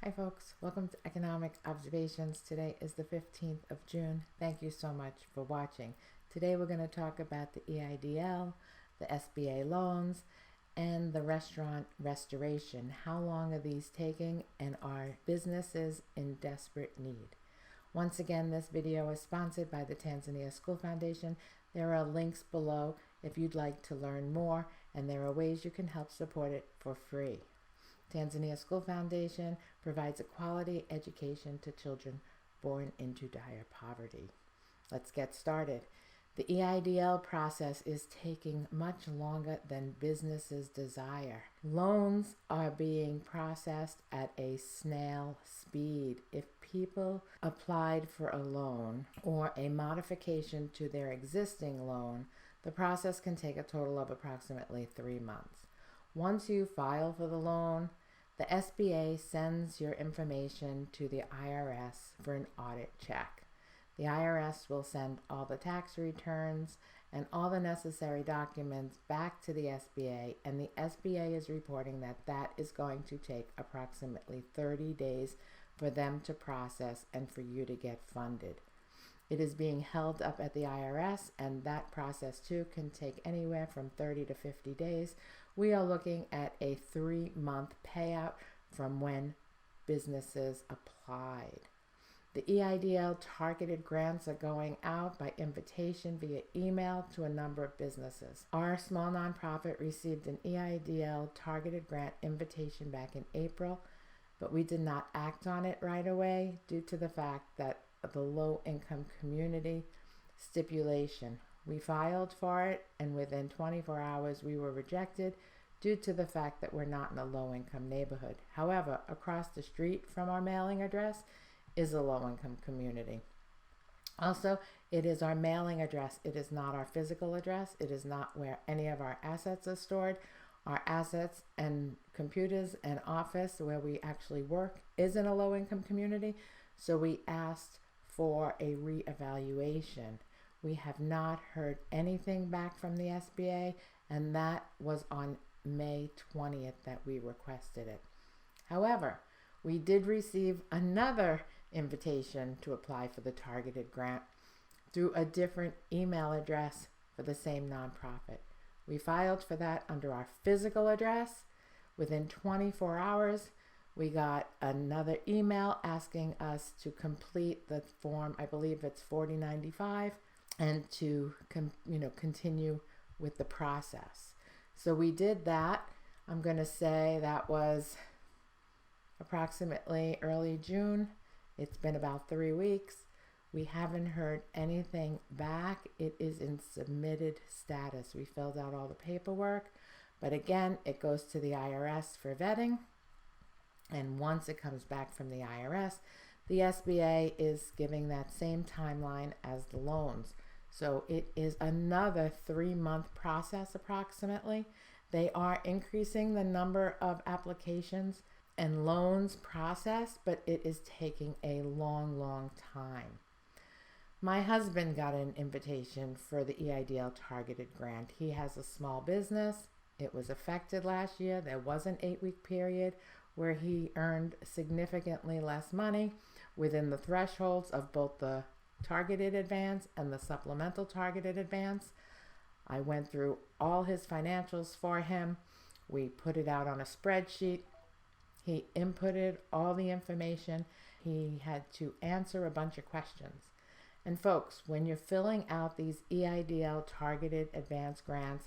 Hi folks, welcome to Economic Observations. Today is the 15th of June. Thank you so much for watching. Today we're going to talk about the EIDL, the SBA loans, and the restaurant restoration. How long are these taking, and are businesses in desperate need? Once again, this video is sponsored by the Tanzania School Foundation. There are links below if you'd like to learn more, and there are ways you can help support it for free. Tanzania School Foundation provides a quality education to children born into dire poverty. Let's get started. The EIDL process is taking much longer than businesses desire. Loans are being processed at a snail speed. If people applied for a loan or a modification to their existing loan, the process can take a total of approximately 3 months. Once you file for the loan, the SBA sends your information to the IRS for an audit check. The IRS will send all the tax returns and all the necessary documents back to the SBA, and the SBA is reporting that that is going to take approximately 30 days for them to process and for you to get funded. It is being held up at the IRS, and that process too can take anywhere from 30 to 50 days. We are looking at a 3-month payout from when businesses applied. The EIDL targeted grants are going out by invitation via email to a number of businesses. Our small nonprofit received an EIDL targeted grant invitation back in April, but we did not act on it right away due to the fact that the low-income community stipulation. We filed for it, and within 24 hours we were rejected due to the fact that we're not in a low-income neighborhood. However, across the street from our mailing address is a low-income community. Also, it is our mailing address. It is not our physical address. It is not where any of our assets are stored. Our assets and computers and office where we actually work is in a low-income community. So we asked for a reevaluation. We have not heard anything back from the SBA, and that was on May 20th that we requested it. However, we did receive another invitation to apply for the targeted grant through a different email address for the same nonprofit. We filed for that under our physical address. Within 24 hours, we got another email asking us to complete the form, I believe it's 4095, and to continue with the process. So we did that. I'm going to say that was approximately early June. It's been about 3 weeks. We haven't heard anything back. It is in submitted status. We filled out all the paperwork, but again, it goes to the IRS for vetting. And once it comes back from the IRS, the SBA is giving that same timeline as the loans. So it is another 3-month process approximately. They are increasing the number of applications and loans processed, but it is taking a long, long time. My husband got an invitation for the EIDL targeted grant. He has a small business. It was affected last year. There was an 8-week period where he earned significantly less money within the thresholds of both the targeted advance and the supplemental targeted advance. I went through all his financials for him. We put it out on a spreadsheet. He inputted all the information. He had to answer a bunch of questions. And folks, when you're filling out these EIDL targeted advance grants,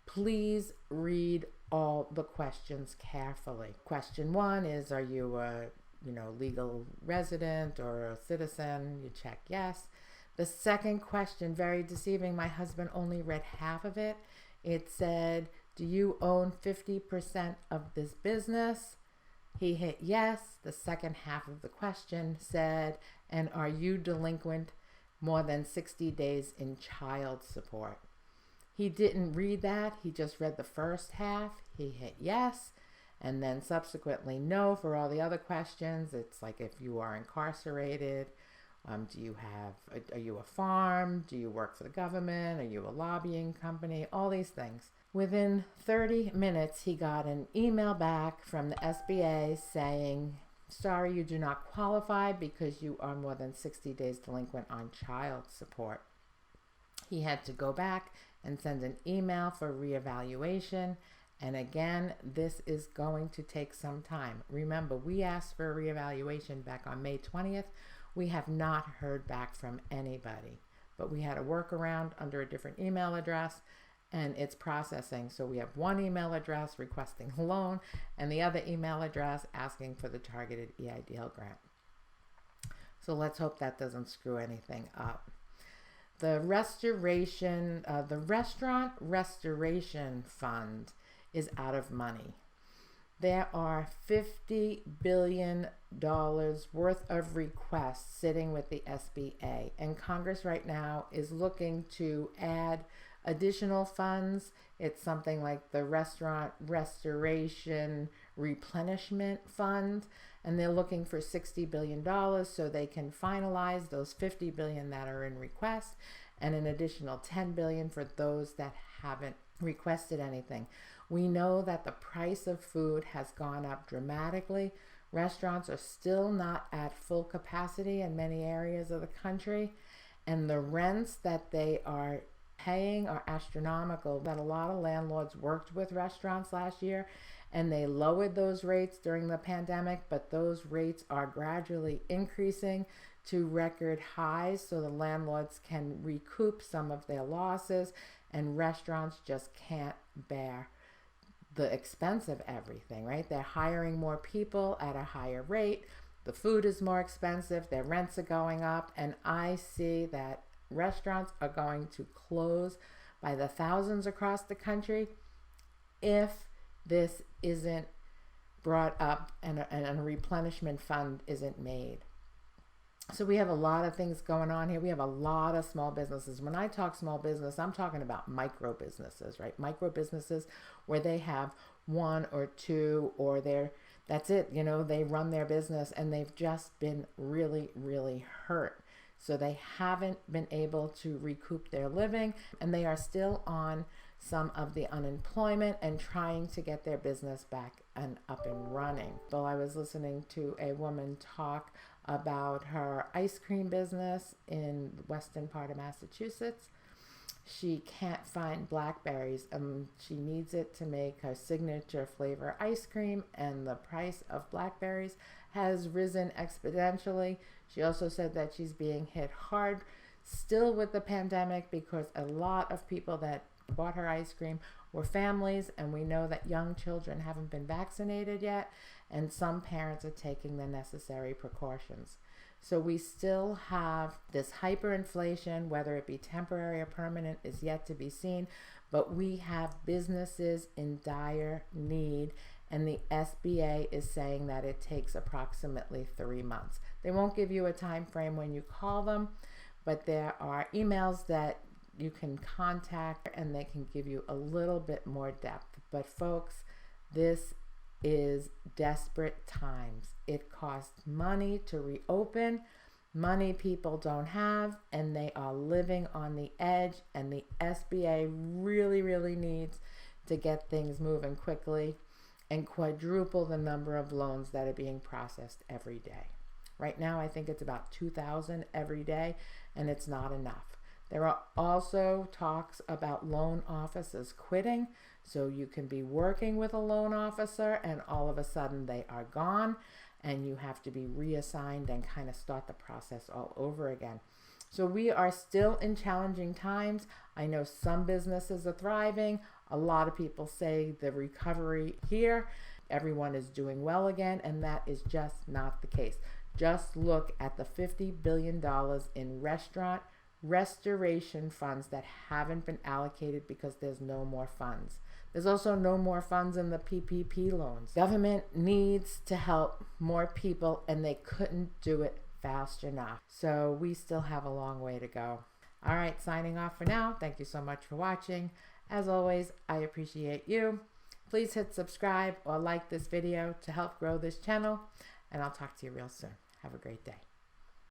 please read all the questions carefully. Question 1 is, are you a legal resident or a citizen? You check yes. The second question, very deceiving. My husband only read half of it. It said, do you own 50% of this business? He hit yes. The second half of the question said, and are you delinquent more than 60 days in child support? He didn't read that. He just read the first half. He hit yes, and then subsequently no for all the other questions. It's like, if you are incarcerated, are you a farm? Do you work for the government? Are you a lobbying company? All these things. Within 30 minutes, he got an email back from the SBA saying sorry, you do not qualify because you are more than 60 days delinquent on child support. He had to go back and send an email for reevaluation. And again, this is going to take some time. Remember, we asked for a reevaluation back on May 20th. We have not heard back from anybody, but we had a workaround under a different email address, and it's processing. So we have one email address requesting a loan and the other email address asking for the targeted EIDL grant. So let's hope that doesn't screw anything up. The Restaurant Restoration Fund is out of money. There are $50 billion worth of requests sitting with the SBA, and Congress right now is looking to add additional funds. It's something like the Restaurant Restoration Replenishment Fund, and they're looking for $60 billion so they can finalize those $50 billion that are in request, and an additional $10 billion for those that haven't requested anything. We know that the price of food has gone up dramatically. Restaurants are still not at full capacity in many areas of the country, and the rents that they are paying are astronomical. That a lot of landlords worked with restaurants last year and they lowered those rates during the pandemic, but those rates are gradually increasing to record highs so the landlords can recoup some of their losses, and restaurants just can't bear the expense of everything, right? They're hiring more people at a higher rate. The food is more expensive. Their rents are going up. And I see that restaurants are going to close by the thousands across the country if this isn't brought up and a replenishment fund isn't made. So we have a lot of things going on here. We have a lot of small businesses. When I talk small business, I'm talking about micro businesses, right? Micro businesses where they have one or two, or that's it. You know, they run their business and they've just been really, really hurt. So they haven't been able to recoup their living, and they are still on some of the unemployment and trying to get their business back and up and running. So I was listening to a woman talk about her ice cream business in the western part of Massachusetts. She can't find blackberries. She needs it to make her signature flavor ice cream, and the price of blackberries has risen exponentially. She also said that she's being hit hard still with the pandemic because a lot of people that bought her ice cream were families, and we know that young children haven't been vaccinated yet, and some parents are taking the necessary precautions. So we still have this hyperinflation, whether it be temporary or permanent is yet to be seen, but we have businesses in dire need, and the SBA is saying that it takes approximately 3 months. They won't give you a time frame when you call them, but there are emails that you can contact and they can give you a little bit more depth. But folks, this is desperate times. It costs money to reopen, money people don't have, and they are living on the edge, and the SBA really, really needs to get things moving quickly and quadruple the number of loans that are being processed every day. Right now, I think it's about 2,000 every day, and it's not enough. There are also talks about loan officers quitting, so you can be working with a loan officer and all of a sudden they are gone and you have to be reassigned and kind of start the process all over again. So we are still in challenging times. I know some businesses are thriving. A lot of people say the recovery here, everyone is doing well again, and that is just not the case. Just look at the $50 billion in restaurant restoration funds that haven't been allocated because there's no more funds. There's also no more funds in the PPP loans. Government needs to help more people, and they couldn't do it fast enough. So we still have a long way to go. All right, signing off for now. Thank you so much for watching. As always, I appreciate you. Please hit subscribe or like this video to help grow this channel, and I'll talk to you real soon. Have a great day.